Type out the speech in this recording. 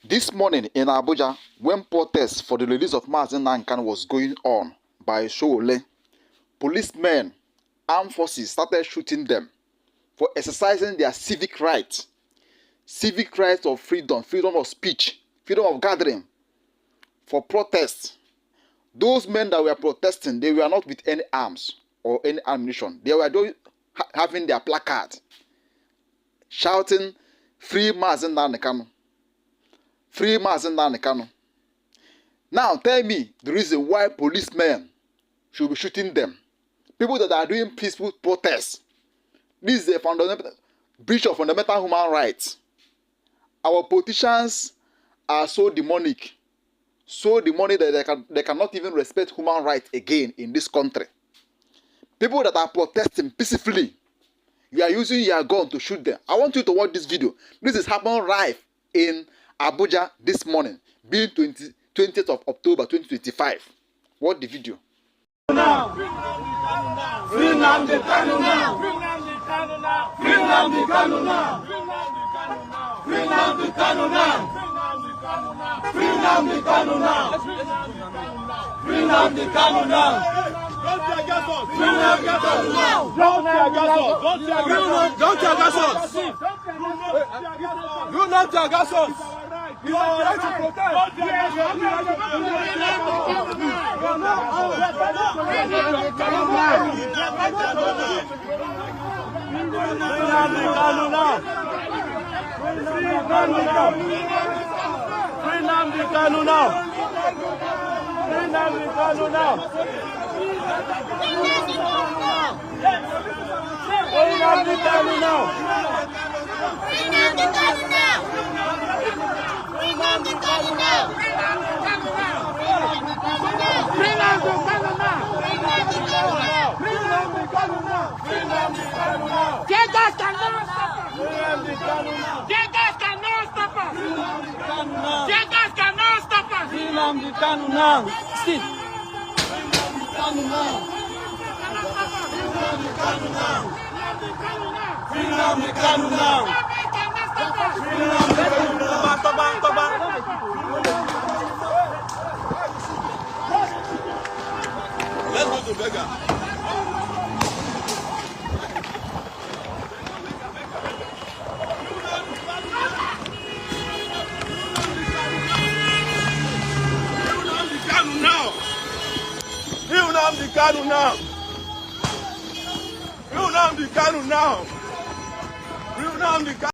This morning in Abuja, when protests for the release of MAZI NNAMDI KANU was going on by Showole, policemen, armed forces started shooting them for exercising their civic rights of freedom, freedom of speech, freedom of gathering, for protest. Those men that were protesting, they were not with any arms or any ammunition. They were having their placard, shouting, "Free MAZI NNAMDI KANU! Free MAZI NNAMDI KANU!" Now tell me the reason why policemen should be shooting them. People that are doing peaceful protests. This is a fundamental breach of fundamental human rights. Our politicians are so demonic that they cannot even respect human rights again in this country. People that are protesting peacefully, you are using your gun to shoot them. I want you to watch this video. This is happening live in Abuja this morning, being 20th of October 2025. Watch the video. Now. Free NNAMDI KANU now. Free NNAMDI KANU now. Free NNAMDI KANU now. Free NNAMDI KANU now. Free NNAMDI KANU now. Don't tear gas us. Free NNAMDI KANU now. Don't tear gas us. Don't tear gas us. You not tear gas us. You are right to protest. Don't tear gas us. Free NNAMDI KANU now. Free NNAMDI KANU now. Free NNAMDI KANU now. Free NNAMDI KANU now. Free NNAMDI KANU now. Free NNAMDI KANU now. Free NNAMDI KANU now. Free NNAMDI KANU now. Judges cannot stop us. Free NNAMDI KANU now. Judges cannot stop us. Free NNAMDI KANU now. Judges cannot stop us. Free NNAMDI KANU now. Still. Free NNAMDI KANU now. Free NNAMDI KANU now. Free NNAMDI KANU now. Free NNAMDI KANU now. Let's go to Beggar. Free NNAMDI KANU now. Free NNAMDI KANU now. Free NNAMDI KANU.